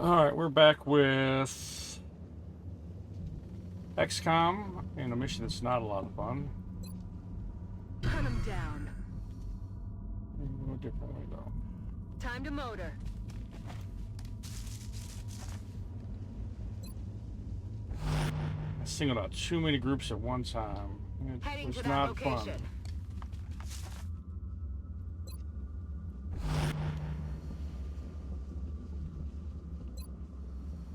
Alright, we're back with XCom in a mission that's not a lot of fun. Hunt him down. No differently though. Time to motor. I singled out too many groups at one time. It Heading was to that not location. fun.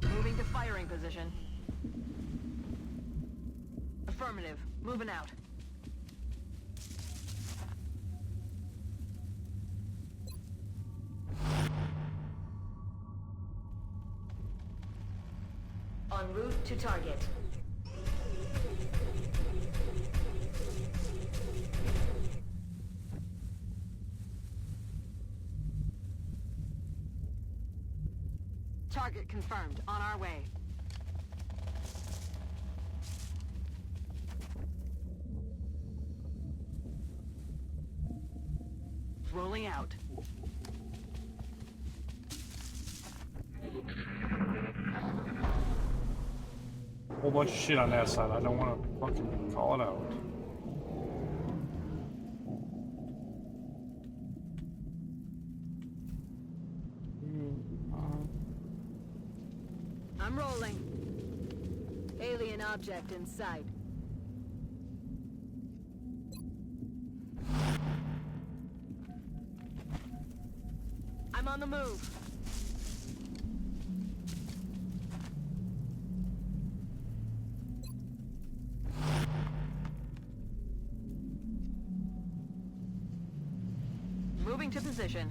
Moving to firing position. Affirmative. Moving out. En route to target. Target confirmed. On our way. Rolling out. Whole bunch of shit on that side. I don't want to fucking call it out. I'm rolling. Alien object in sight. I'm on the move. Moving to position.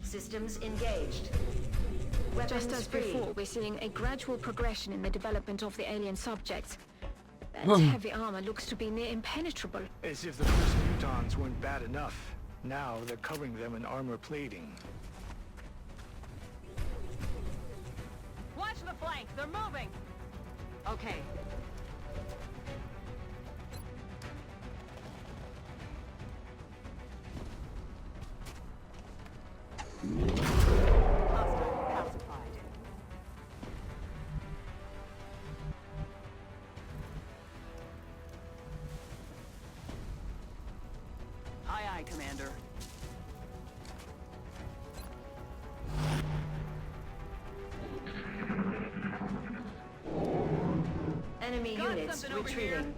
Systems engaged. Just as before, we're seeing a gradual progression in the development of the alien subjects. That heavy armor looks to be near impenetrable. As if the first mutons weren't bad enough. Now they're covering them in armor plating. Watch the flank. They're moving. Okay. Hostile pacified. Aye, aye, Commander. Enemy Got units something over here. retreating.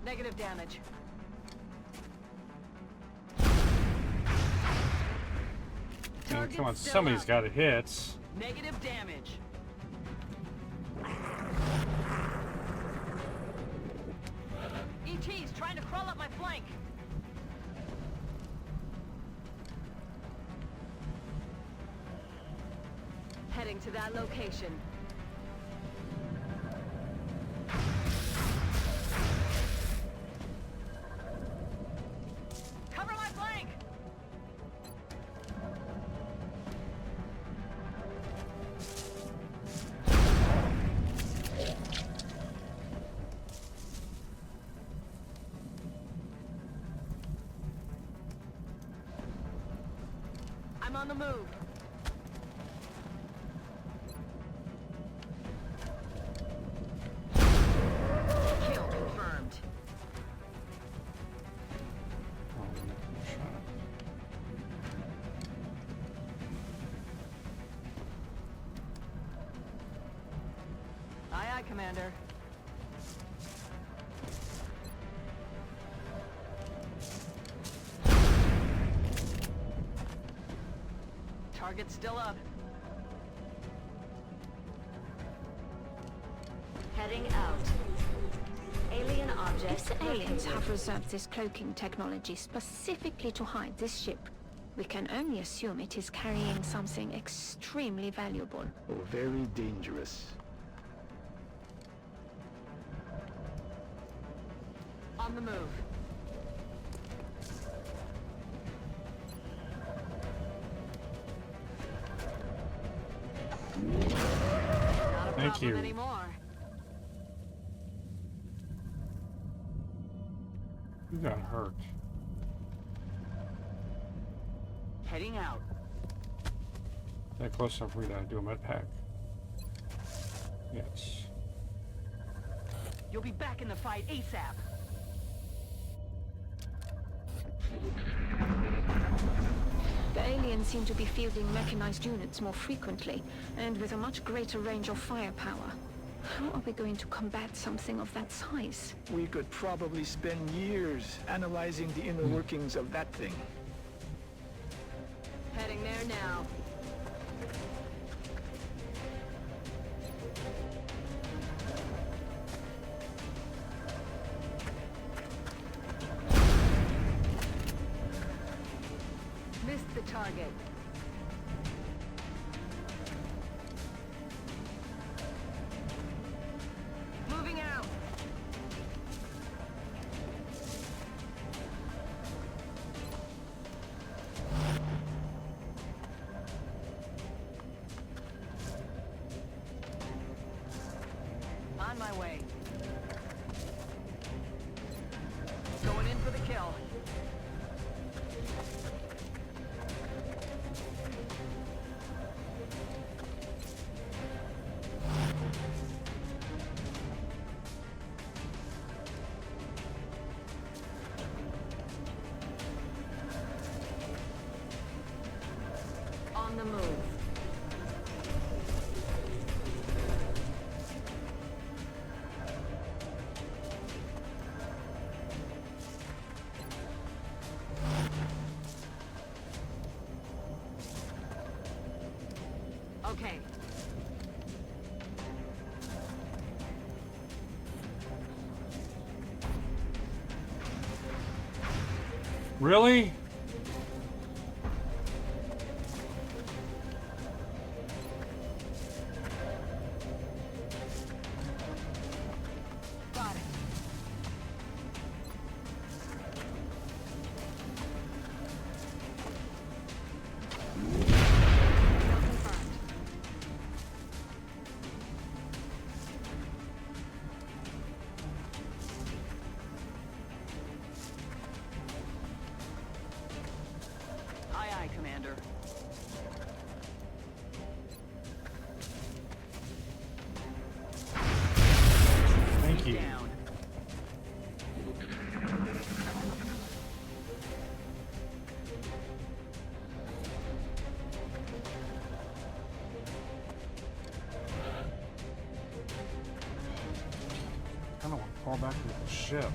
Negative damage. Yeah, come on, still somebody's up. got to hit. Negative damage. ET's trying to crawl up my flank. Heading to that location. Cover my flank! I'm on the move. Kill confirmed. Aye, aye, Commander. Target still up. Heading out. Alien If object the aliens located. have reserved this cloaking technology specifically to hide this ship, we can only assume it is carrying something extremely valuable. Oh, very dangerous. On the move. Thank problem you. anymore. You got hurt. Heading out. That close enough for you to do a med pack? Yes. You'll be back in the fight ASAP. The aliens seem to be fielding mechanized units more frequently, and with a much greater range of firepower. How are we going to combat something of that size? We could probably spend years analyzing the inner workings of that thing. Heading there now. Missed the target. Moving out. On my way. Going in for the kill. On the move. Okay. Really? Got it. Kill confirmed. Aye, aye, Commander. Thank you. Down. I don't want to fall back into the ship.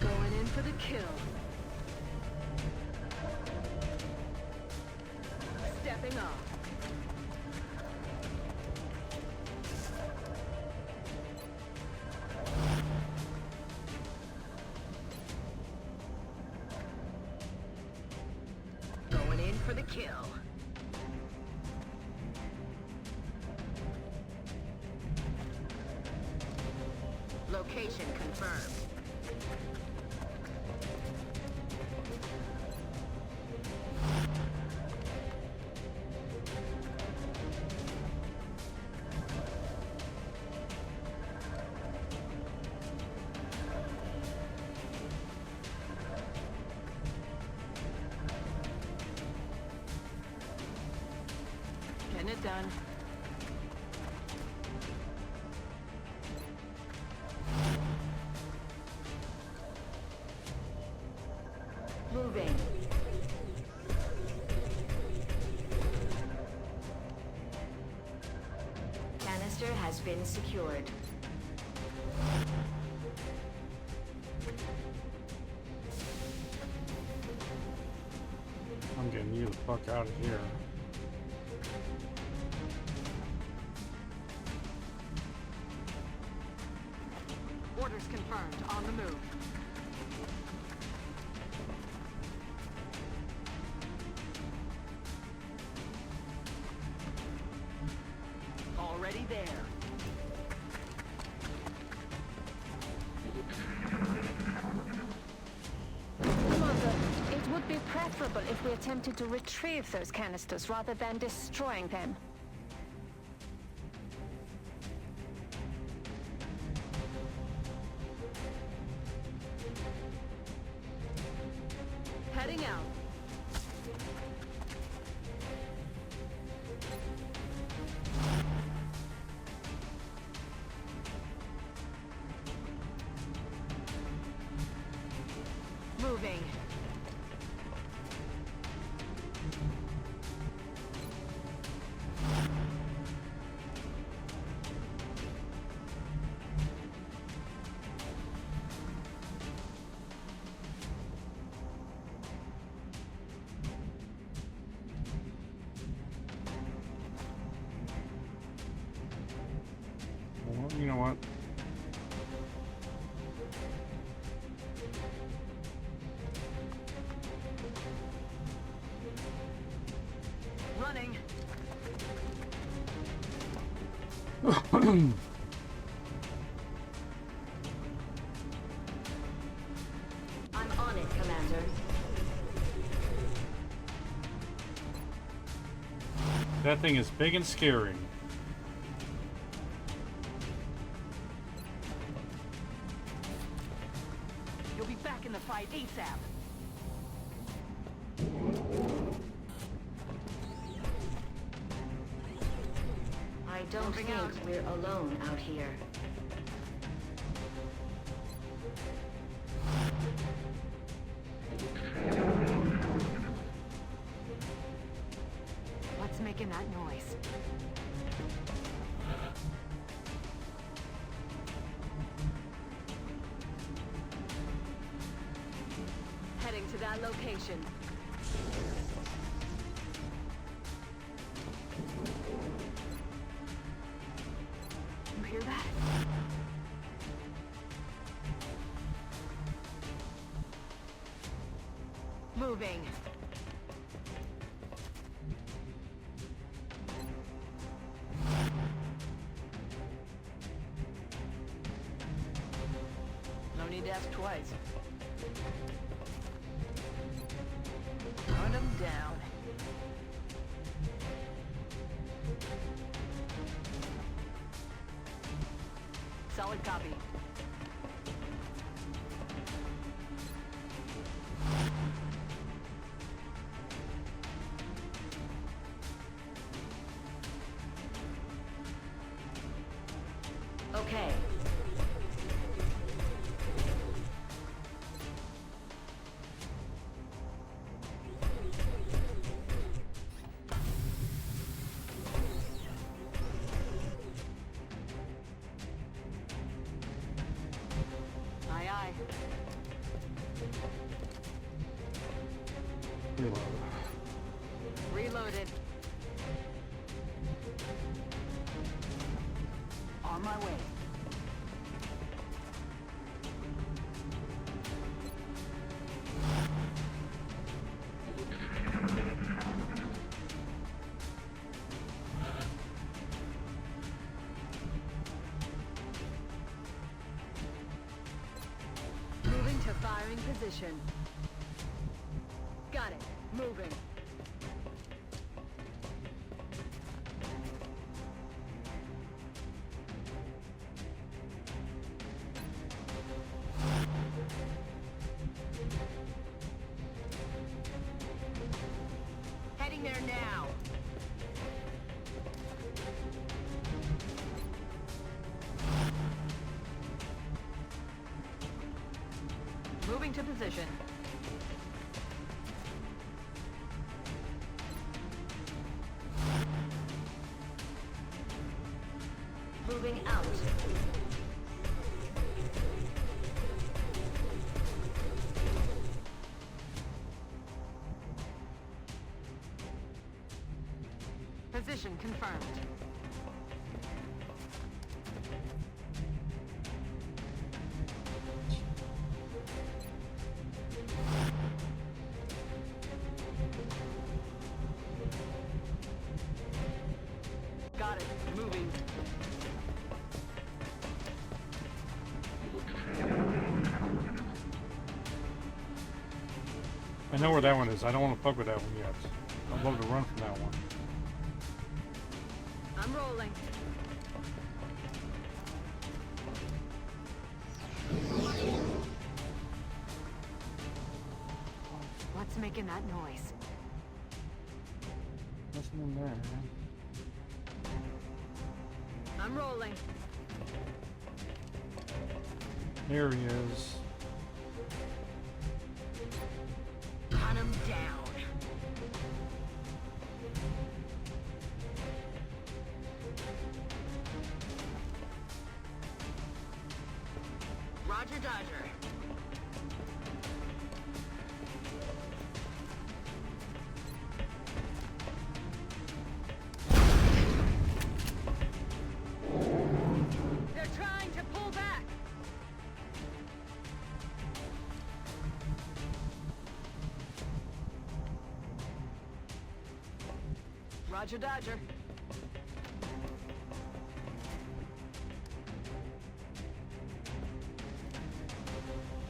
Going in for the kill. Stepping up. Going in for the kill. Location confirmed. Getting it done. Moving. Canister has been secured. I'm getting you the fuck out of here. Orders confirmed. On the move. Already there. Commander, it would be preferable preferable if we attempted to retrieve those canisters rather than destroying them. Heading out. Moving. Well, you know what? Running. I'm on it, Commander. That thing is big and scary. You'll be back in the fight ASAP. I don't Moving think out. we're alone out here. What's making that noise? Heading to that location. You hear that? Moving. No need to ask twice. Hunt 'em down. Solid copy. Okay. Aye, aye. Reloaded. On my way. Moving to firing position. Got it. Moving. Heading there now. Moving to position. Moving out. Position confirmed. Got it. Moving. I know where that one is. I don't want to fuck with that one yet. I'd love to run from that one. I'm rolling. What's making that noise? Nothing in there, man. I'm rolling. There he is. Hunt him down. Roger Dodger. They're trying to pull back. Roger Dodger.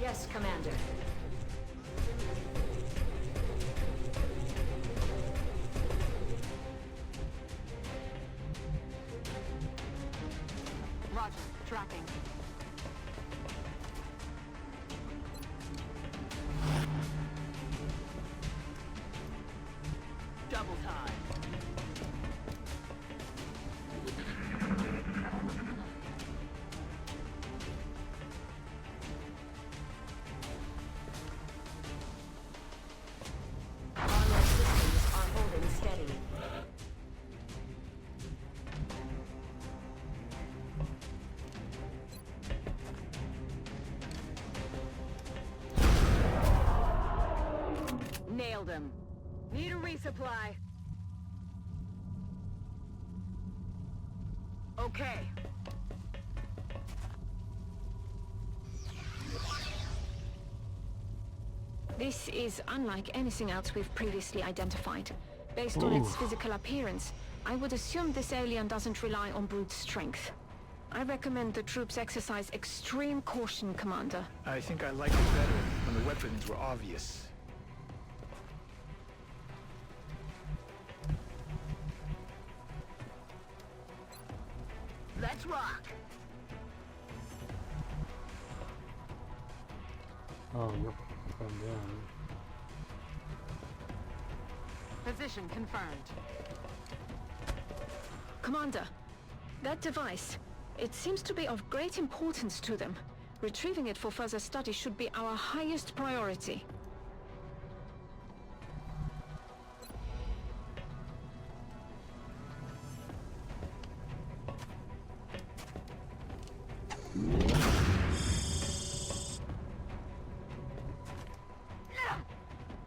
Yes, Commander. Roger, tracking. Double time. Armor systems are holding steady. Nailed him. Need a resupply. Okay. This is unlike anything else we've previously identified. Based on its physical appearance, I would assume this alien doesn't rely on brute strength. I recommend the troops exercise extreme caution, Commander. I think I liked it better when the weapons were obvious. Let's rock. Oh, yep. I'm down. Position confirmed. Commander, that device, it seems to be of great importance to them. Retrieving it for further study should be our highest priority.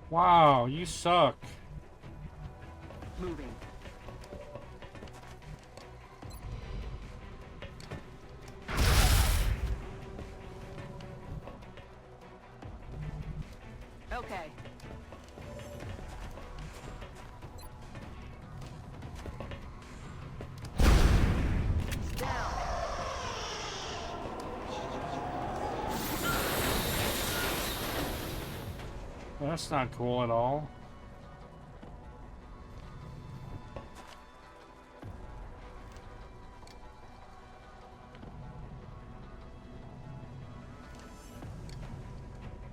Wow, you suck. Moving. Okay. It's down. That's not cool at all.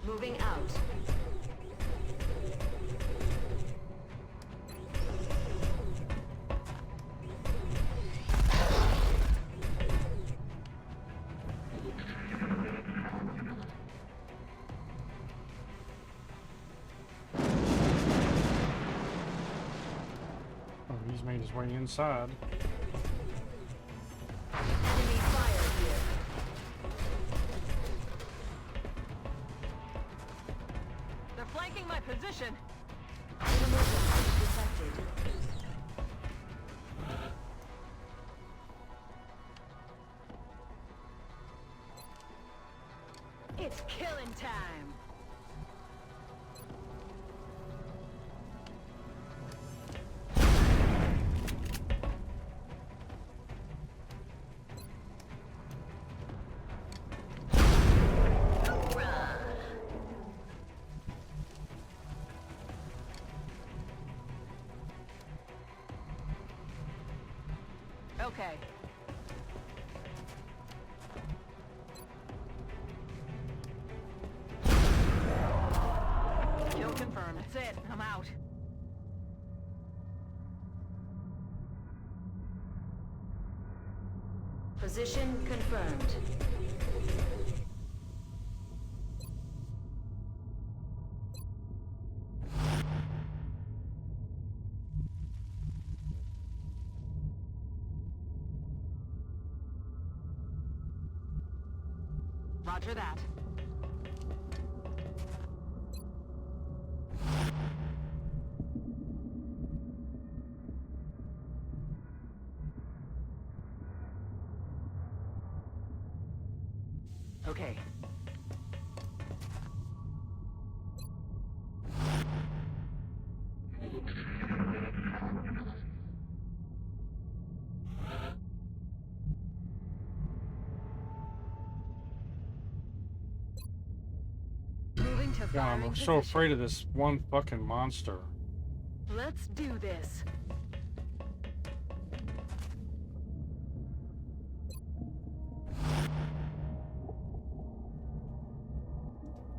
Moving out. Oh, he's made his way inside. Enemy fire here. They're flanking my position. Animal damage detected. It's killing time. okay. Kill confirmed. That's it. I'm out. Position confirmed. Roger that. Okay. Moving to God, firing I'm so position. afraid of this one fucking monster. Let's do this.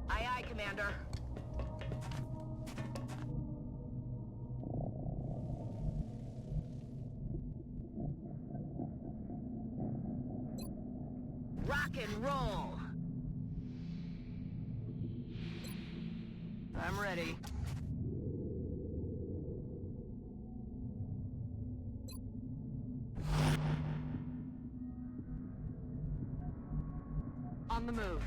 Aye, aye, Commander. Rock and roll. I'm ready. On the move.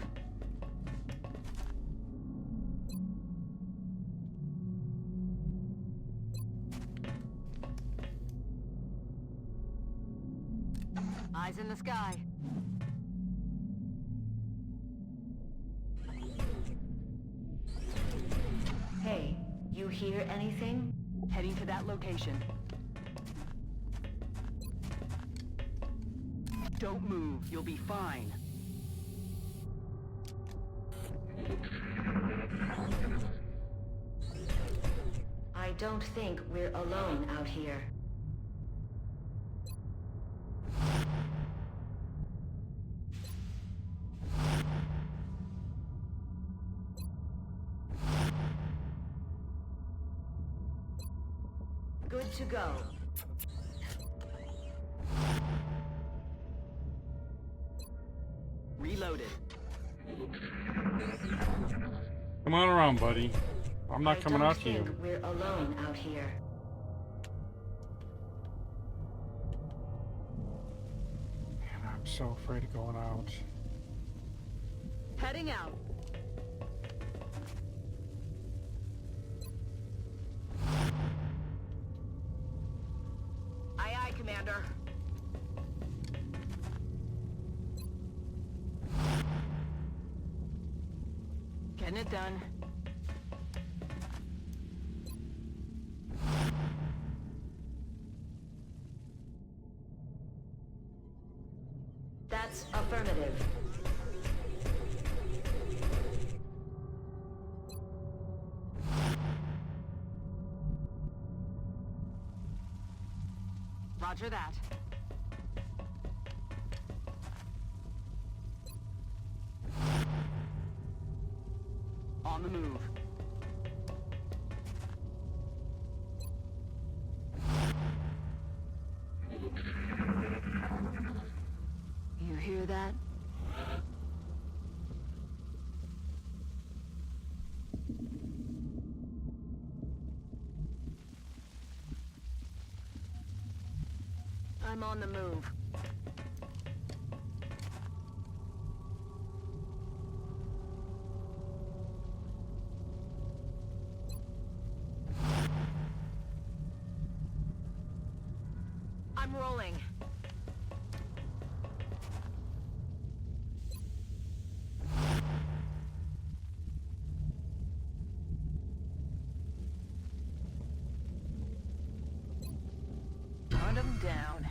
Eyes in the sky. Hey, you hear anything? Heading to that location. Don't move. You'll be fine. I don't think we're alone out here. Good to go. Reloaded. Come on around, buddy. I'm not coming out to I you. don't think we're alone out here. Man, I'm so afraid of going out. Heading out. Aye, aye, Commander. Getting it done. That's affirmative. Roger that. On the move. You hear that? I'm on the move. I'm rolling. Hunt 'em down.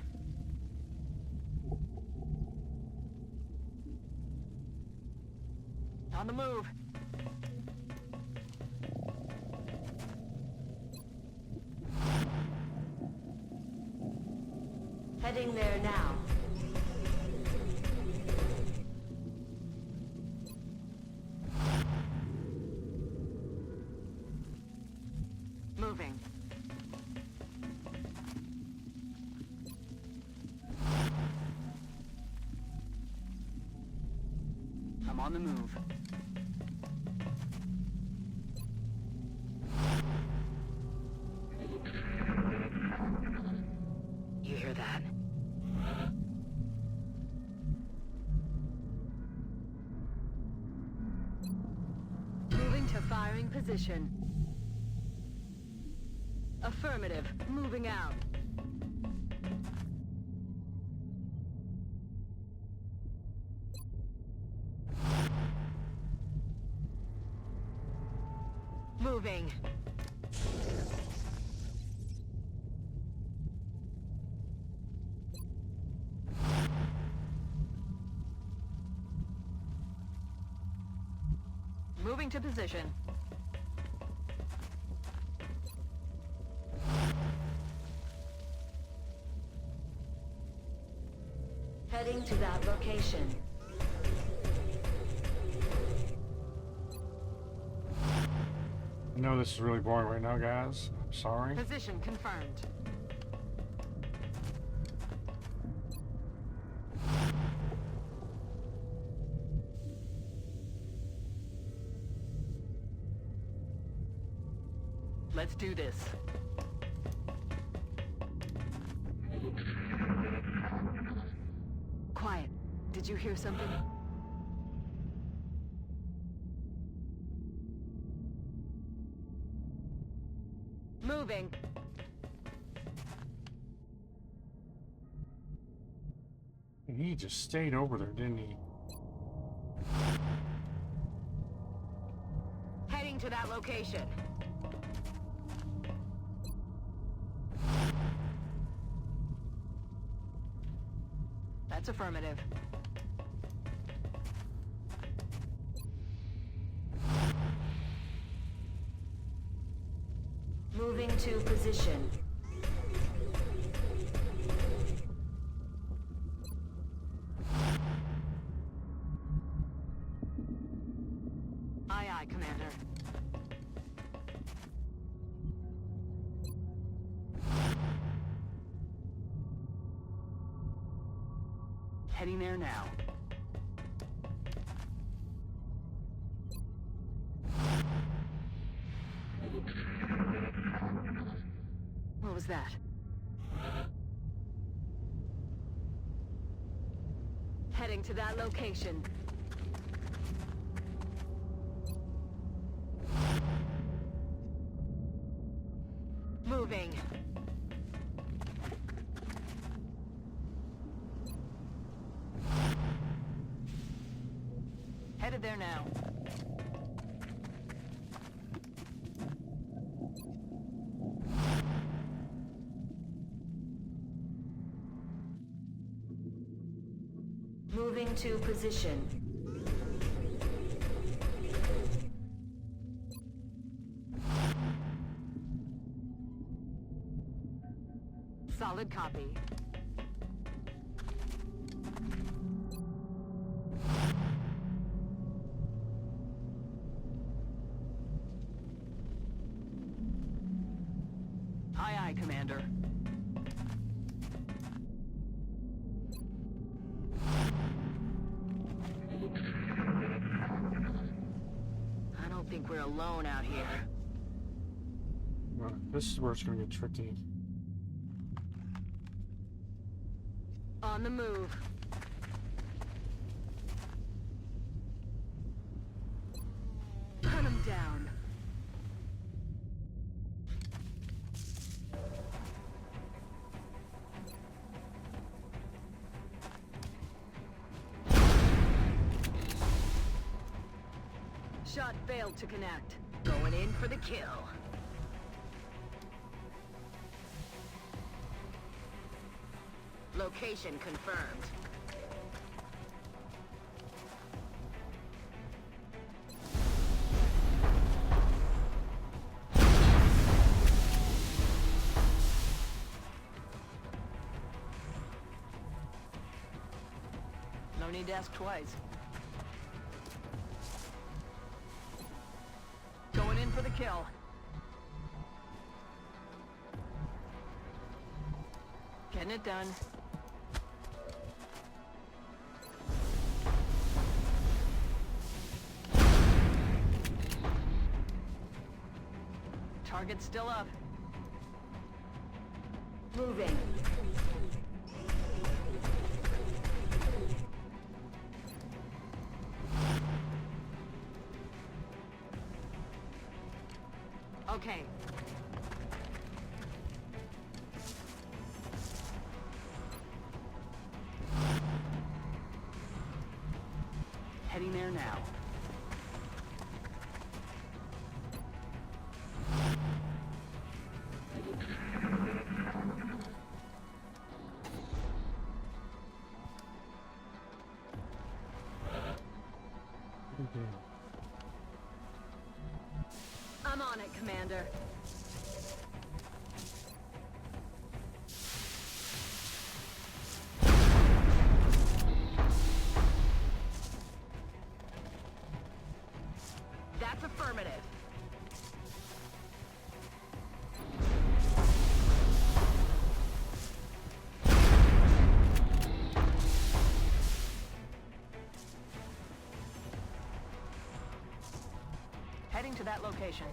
On the move. Heading there now. Moving. I'm on the move. You hear that? Moving to firing position. Affirmative. Moving out. Moving. Moving to position. Heading to that location. I know this is really boring right now, guys. I'm sorry. Position confirmed. Let's do this. Quiet. Did you hear something? Moving. He just stayed over there, didn't he? Heading to that location. That's affirmative. Moving to position. Aye, aye, Commander. Heading there now. What was that? Heading to that location. Moving. Headed there now. Moving to position. Solid copy. Aye, aye, Commander. I don't think we're alone out here. This is where it's going to get tricky. On the move. Hunt 'em down. Shot failed to connect. Going in for the kill. Location confirmed. need to ask twice. Going in for the kill. Getting it done. Target's still up. Moving. Okay. Heading there now. I'm on it, Commander. That's affirmative. Heading to that location.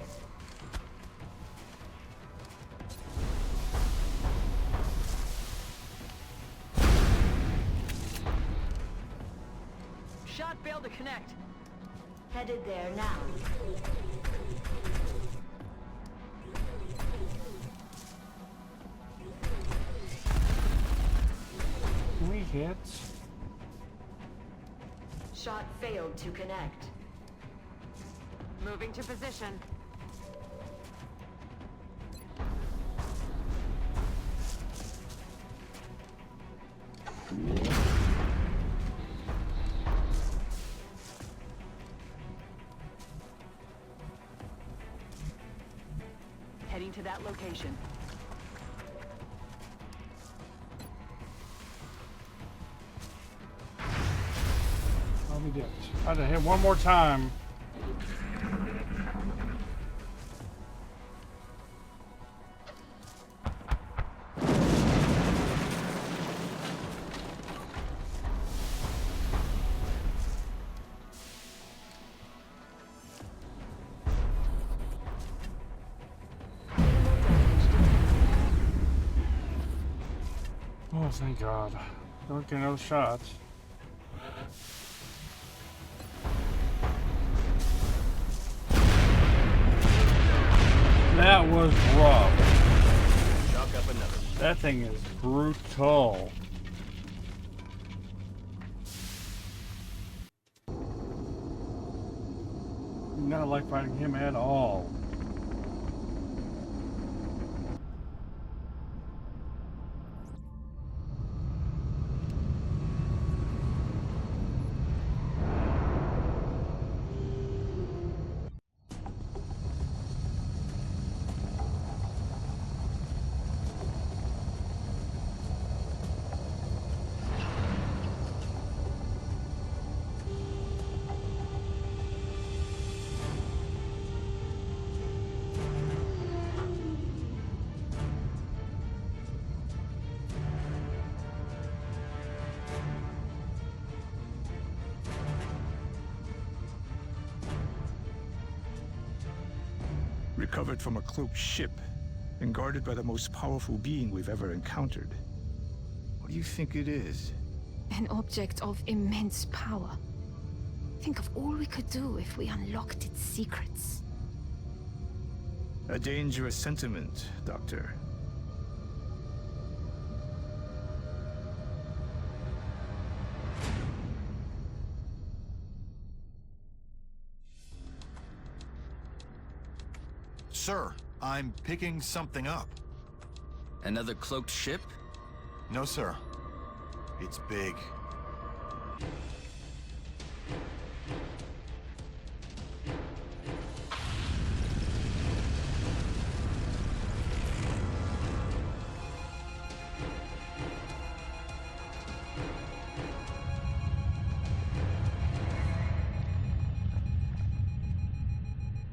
Shot failed to connect. Headed there now. Can we hit? Shot failed to connect. Moving to position. Heading to that location. I'll be dead. I had to hit one more time. Oh, thank God. Don't get no shots. That was rough. Chalk up another. That thing is brutal. Do not like fighting him at all. Recovered from a cloaked ship and guarded by the most powerful being we've ever encountered. What do you think it is? An object of immense power. Think of all we could do if we unlocked its secrets. A dangerous sentiment, Doctor. Sir, I'm picking something up. Another cloaked ship? No, sir. It's big.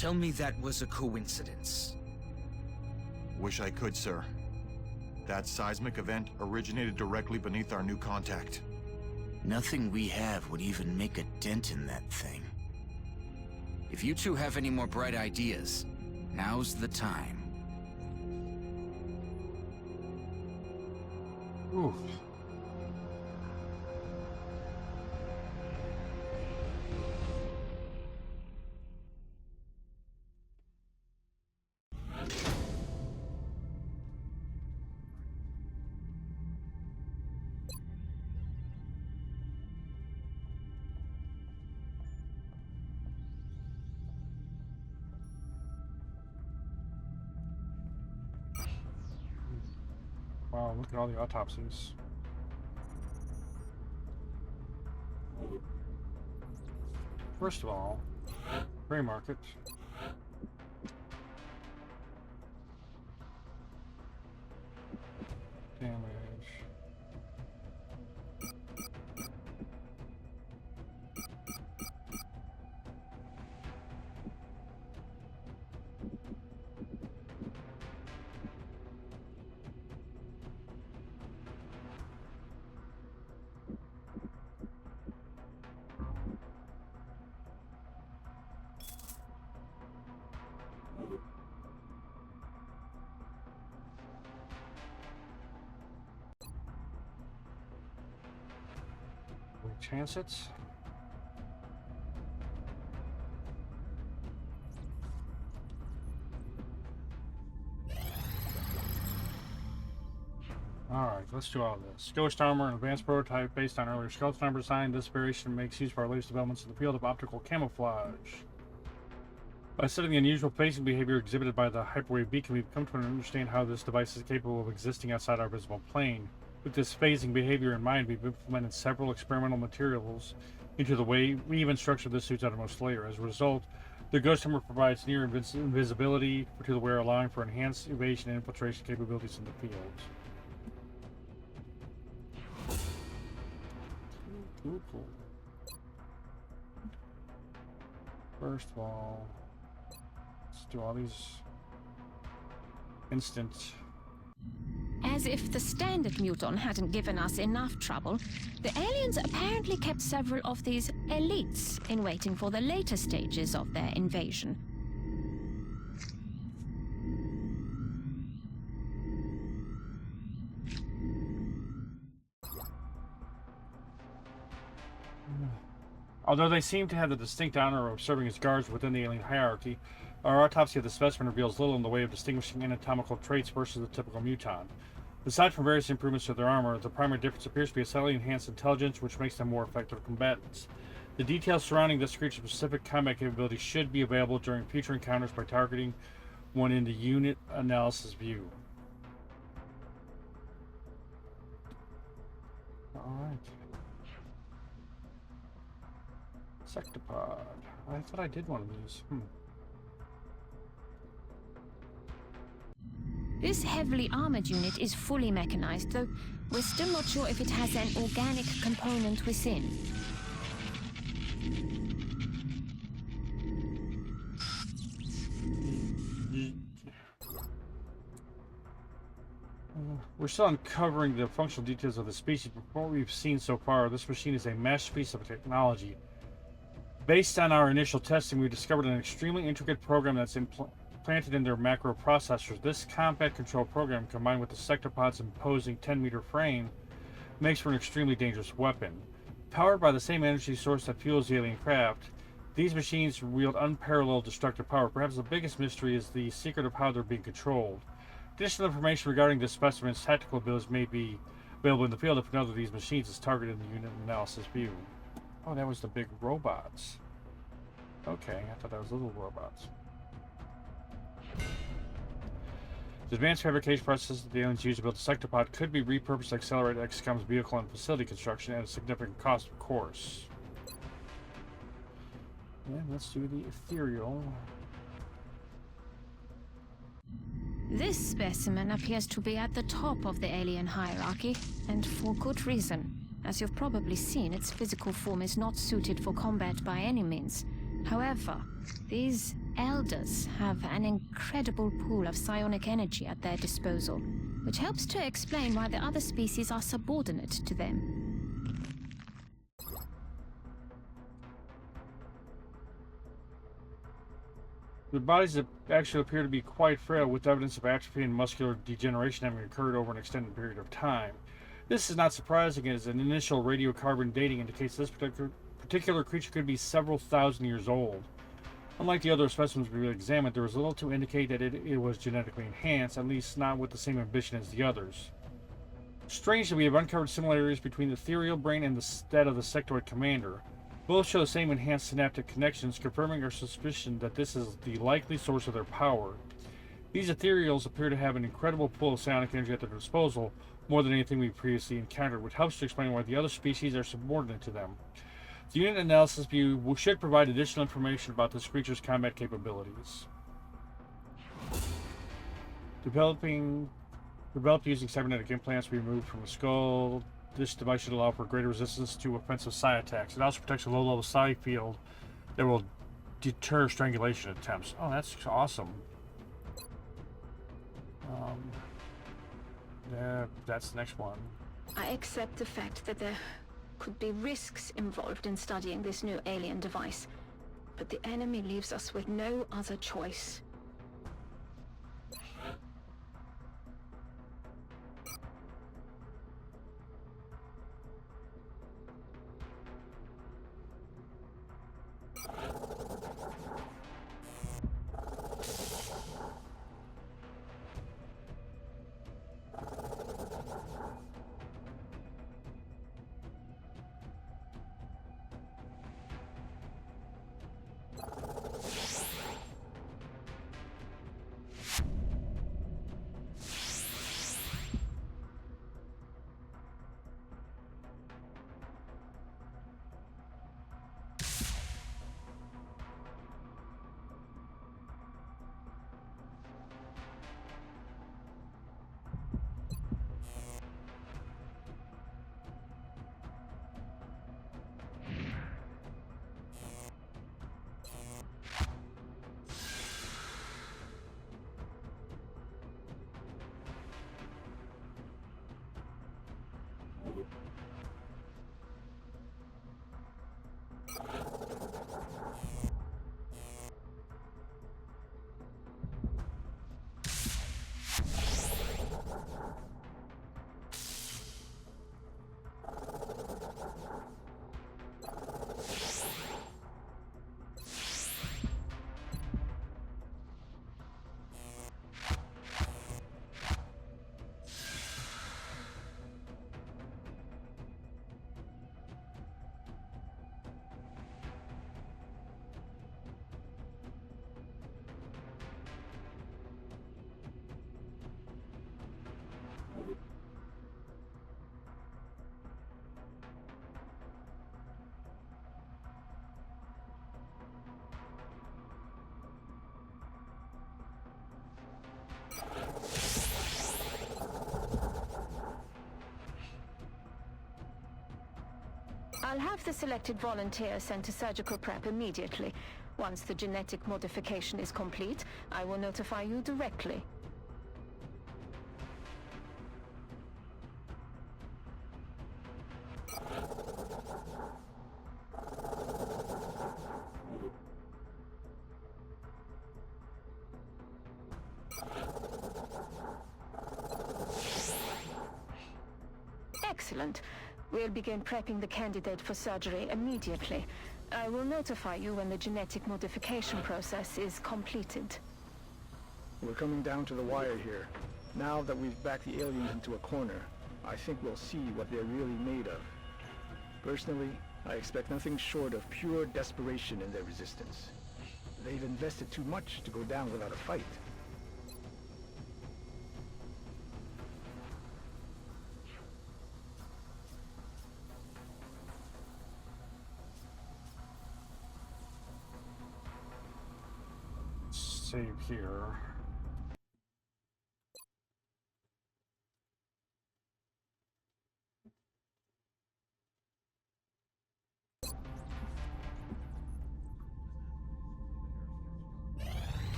Tell me that was a coincidence. Wish I could, sir. That seismic event originated directly beneath our new contact. Nothing we have would even make a dent in that thing. If you two have any more bright ideas, now's the time. Oof. Wow, look at all the autopsies. First of all, gray market. Damage. Chance it. Alright, let's do all this. Ghost armor, an advanced prototype based on earlier skeleton armor design. This variation makes use of our latest developments in the field of optical camouflage. By studying the unusual phasing behavior exhibited by the hyperwave beacon, we've come to understand how this device is capable of existing outside our visible plane. With this phasing behavior in mind, we've implemented several experimental materials into the way we even structure the suit's outermost layer. As a result, the ghost armor provides near invisibility to the wearer, allowing for enhanced evasion and infiltration capabilities in the field. Cool. First of all, let's do all these instant. As if the standard muton hadn't given us enough trouble, the aliens apparently kept several of these elites in waiting for the later stages of their invasion. Although they seem to have the distinct honor of serving as guards within the alien hierarchy, our autopsy of the specimen reveals little in the way of distinguishing anatomical traits versus the typical muton. Aside from various improvements to their armor, the primary difference appears to be a slightly enhanced intelligence, which makes them more effective combatants. The details surrounding this creature's specific combat capability should be available during future encounters by targeting one in the unit analysis view. Alright. Sectopod. I thought I did one of these. This heavily armored unit is fully mechanized, though we're still not sure if it has an organic component within. We're still uncovering the functional details of the species, but from what we've seen so far, this machine is a masterpiece of technology. Based on our initial testing, we discovered an extremely intricate program that's planted in their macro processors. This combat control program, combined with the sectopod's imposing 10-meter frame, makes for an extremely dangerous weapon. Powered by the same energy source that fuels the alien craft, these machines wield unparalleled destructive power. Perhaps the biggest mystery is the secret of how they're being controlled. Additional information regarding this specimen's tactical abilities may be available in the field if another of these machines is targeted in the unit analysis view. Oh, that was the big robots. Okay, I thought that was little robots. The advanced fabrication process that the aliens use to build the sectopod could be repurposed to accelerate XCom's vehicle and facility construction at a significant cost, of course. And let's do the ethereal. This specimen appears to be at the top of the alien hierarchy, and for good reason. As you've probably seen, its physical form is not suited for combat by any means. However, these elders have an incredible pool of psionic energy at their disposal, which helps to explain why the other species are subordinate to them. Their bodies actually appear to be quite frail, with evidence of atrophy and muscular degeneration having occurred over an extended period of time. This is not surprising, as an initial radiocarbon dating indicates this particular creature could be several thousand years old. Unlike the other specimens we examined, there was little to indicate that it was genetically enhanced, at least not with the same ambition as the others. Strangely, we have uncovered similarities between the ethereal brain and that of the sectoid commander. Both show the same enhanced synaptic connections, confirming our suspicion that this is the likely source of their power. These ethereals appear to have an incredible pool of psionic energy at their disposal, more than anything we've previously encountered, which helps to explain why the other species are subordinate to them. The unit analysis view should provide additional information about this creature's combat capabilities. Developed using cybernetic implants removed from the skull. This device should allow for greater resistance to offensive psi attacks. It also protects a low-level psi field that will deter strangulation attempts. Oh, that's awesome. That's the next one. I accept the fact that there could be risks involved in studying this new alien device, but the enemy leaves us with no other choice. I'll have the selected volunteer sent to surgical prep immediately. Once the genetic modification is complete, I will notify you directly. Excellent. We'll begin prepping the candidate for surgery immediately. I will notify you when the genetic modification process is completed. We're coming down to the wire here. Now that we've backed the aliens into a corner, I think we'll see what they're really made of. Personally, I expect nothing short of pure desperation in their resistance. They've invested too much to go down without a fight. Save here.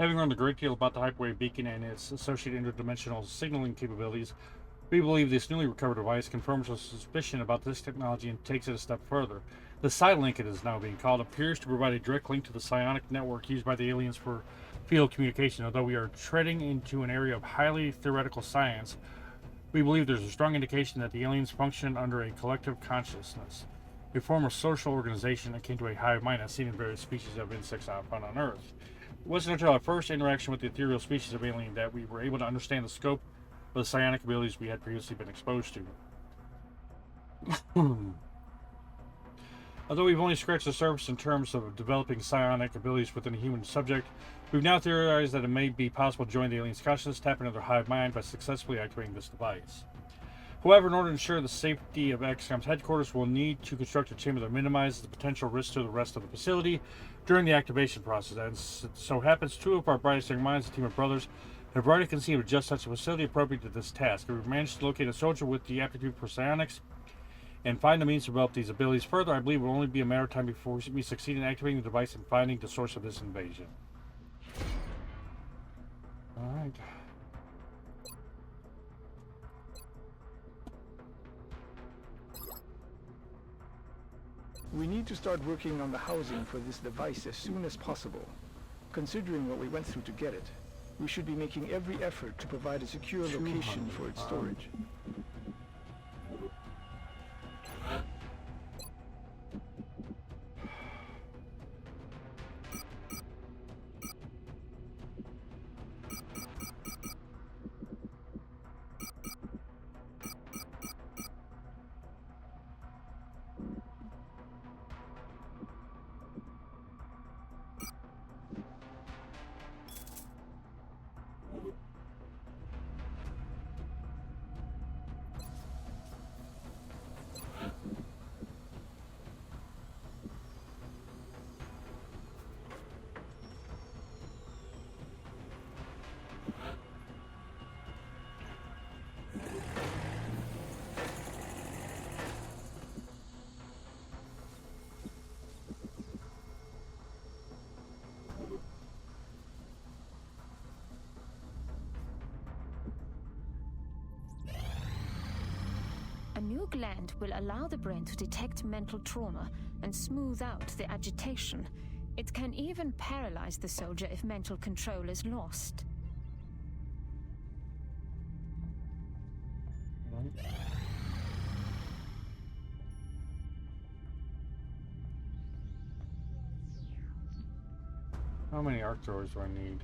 Having learned a great deal about the hyperwave beacon and its associated interdimensional signaling capabilities, we believe this newly recovered device confirms our suspicion about this technology and takes it a step further. The Psi-Link, it is now being called, appears to provide a direct link to the psionic network used by the aliens for field communication. Although we are treading into an area of highly theoretical science, we believe there's a strong indication that the aliens function under a collective consciousness, a form of social organization akin to a hive mind as seen in various species of insects found on Earth. It wasn't until our first interaction with the ethereal species of alien that we were able to understand the scope of the psionic abilities we had previously been exposed to. Although we've only scratched the surface in terms of developing psionic abilities within a human subject, we've now theorized that it may be possible to join the alien's consciousness, tap into their hive mind by successfully activating this device. However, in order to ensure the safety of XCom's headquarters, we'll need to construct a chamber that minimizes the potential risk to the rest of the facility during the activation process. And so happens two of our brightest young minds, a team of brothers, have already conceived of just such a facility appropriate to this task. We've managed to locate a soldier with the aptitude for psionics and find the means to develop these abilities further. I believe it will only be a matter of time before we succeed in activating the device and finding the source of this invasion. Alright. We need to start working on the housing for this device as soon as possible. Considering what we went through to get it, we should be making every effort to provide a secure location for its storage. A new gland will allow the brain to detect mental trauma and smooth out the agitation. It can even paralyze the soldier if mental control is lost. How many arc throwers do I need?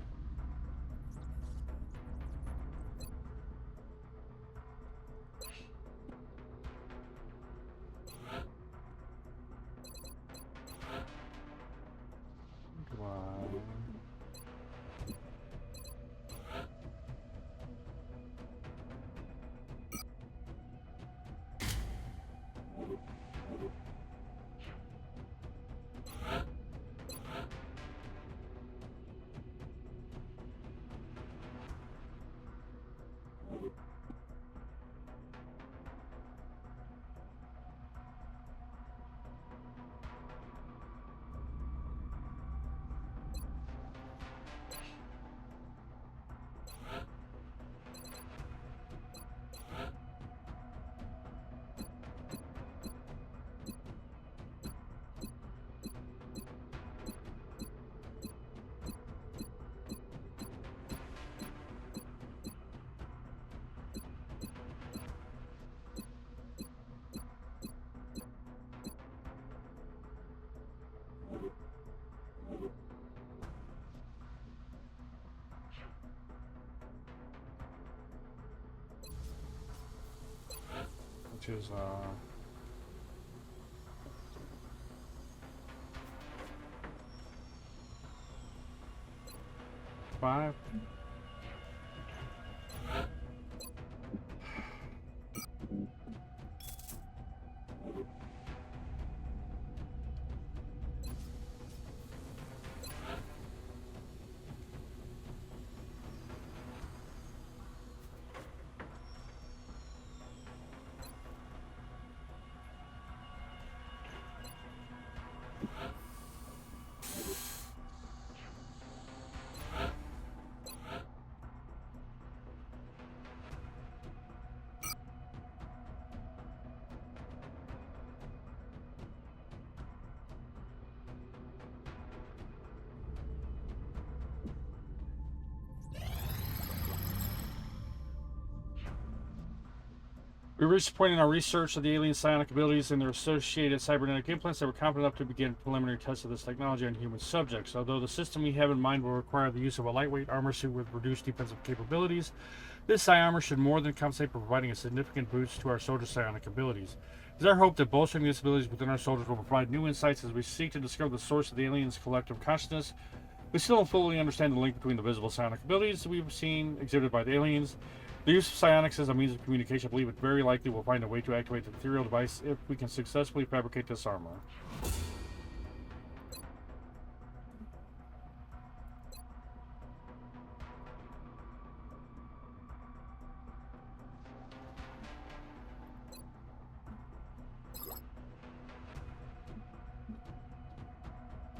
Which is 5. We reached a point in our research of the alien psionic abilities and their associated cybernetic implants that were competent enough to begin preliminary tests of this technology on human subjects. Although the system we have in mind will require the use of a lightweight armor suit with reduced defensive capabilities, this psi armor should more than compensate for providing a significant boost to our soldiers' psionic abilities. It is our hope that bolstering these abilities within our soldiers will provide new insights as we seek to discover the source of the aliens' collective consciousness. We still don't fully understand the link between the visible psionic abilities that we've seen exhibited by the aliens. The use of psionics as a means of communication, I believe it very likely will find a way to activate the ethereal device if we can successfully fabricate this armor.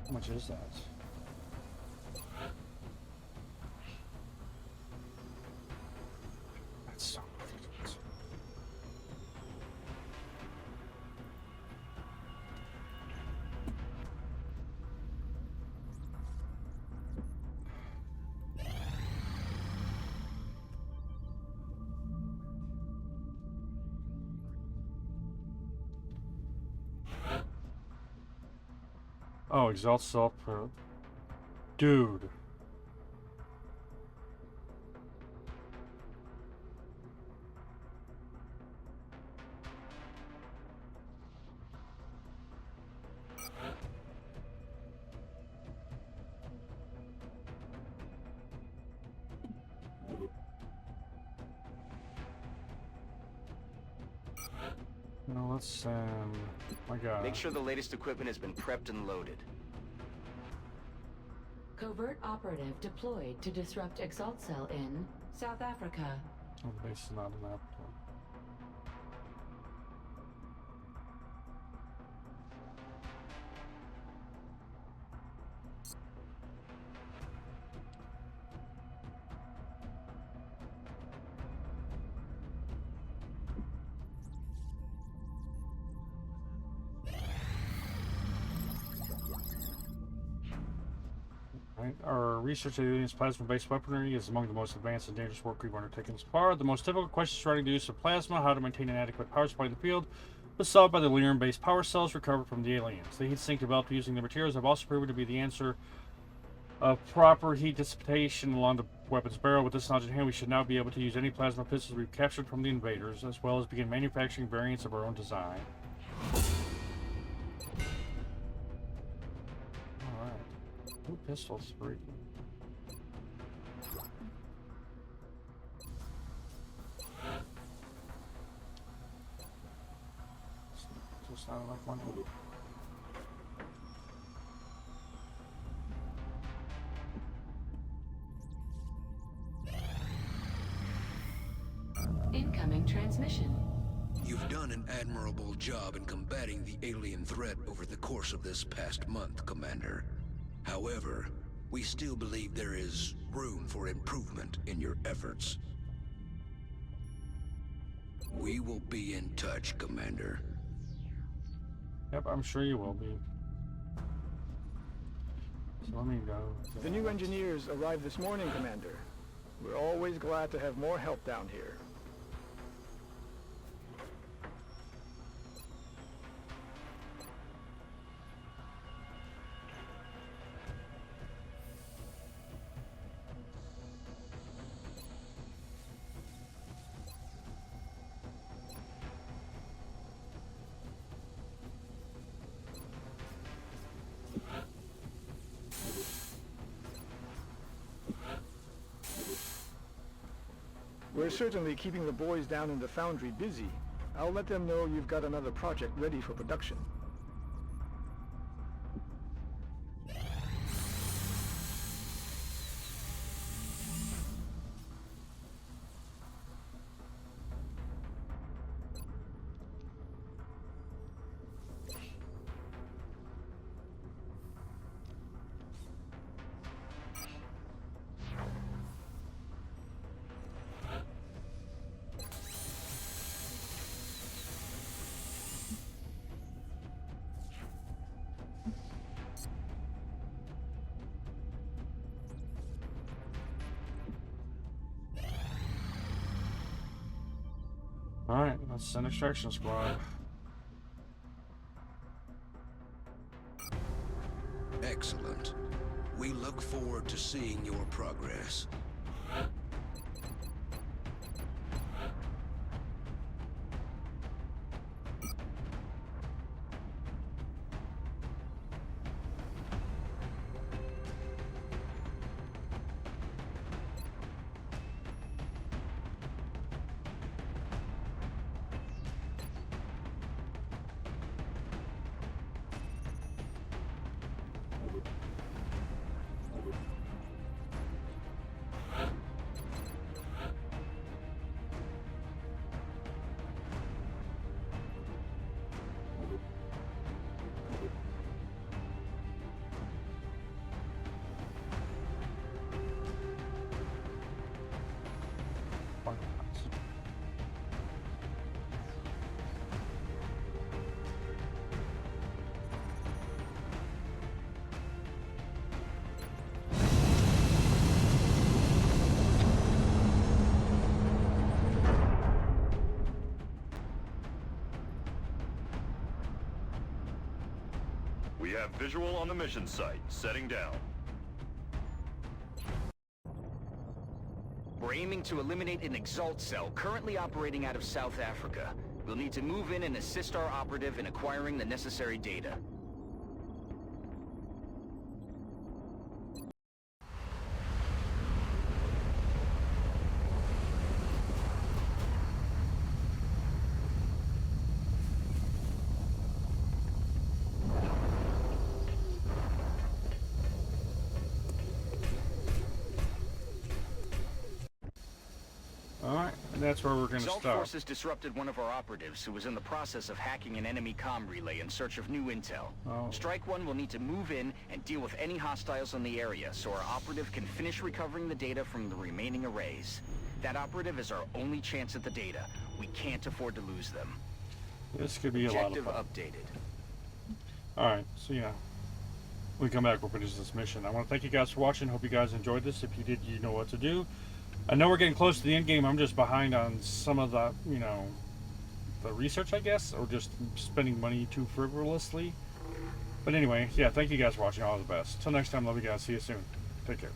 How much is that? That's so ridiculous. Oh, exalt self. Dude. No, let's my God. Make sure the latest equipment has been prepped and loaded. Covert operative deployed to disrupt Exalt Cell in South Africa. Oh, the base is not an app. Right. Our research of the aliens' plasma-based weaponry is among the most advanced and dangerous work we've undertaken so far. The most difficult question surrounding the use of plasma, how to maintain an adequate power supply in the field, was solved by the lyrium-based power cells recovered from the aliens. The heat sink developed using the materials have also proven to be the answer of proper heat dissipation along the weapon's barrel. With this knowledge in hand, we should now be able to use any plasma pistols we've captured from the invaders, as well as begin manufacturing variants of our own design. Two pistols, three. Just sounded like one. Incoming transmission. You've done an admirable job in combating the alien threat over the course of this past month, Commander. However, we still believe there is room for improvement in your efforts. We will be in touch, Commander. Yep, I'm sure you will be. So let me go. The new engineers arrived this morning, Commander. We're always glad to have more help down here. We're certainly keeping the boys down in the foundry busy. I'll let them know you've got another project ready for production. Alright, let's send extraction squad. Excellent. We look forward to seeing your progress. We have visual on the mission site. Setting down. We're aiming to eliminate an Exalt cell currently operating out of South Africa. We'll need to move in and assist our operative in acquiring the necessary data. Alright, and that's where we're going to Exalt stop. forces disrupted one of our operatives who was in the process of hacking an enemy comm relay in search of new intel. Oh. Strike One will need to move in and deal with any hostiles in the area so our operative can finish recovering the data from the remaining arrays. That operative is our only chance at the data. We can't afford to lose them. This could be a lot of Objective fun. updated. Alright, so yeah. When we come back, we'll finish this mission. I want to thank you guys for watching. Hope you guys enjoyed this. If you did, you know what to do. I know we're getting close to the end game. I'm just behind on some of the, you know, the research, I guess, or just spending money too frivolously. But anyway, yeah, thank you guys for watching. All the best. Till next time, love you guys. See you soon. Take care.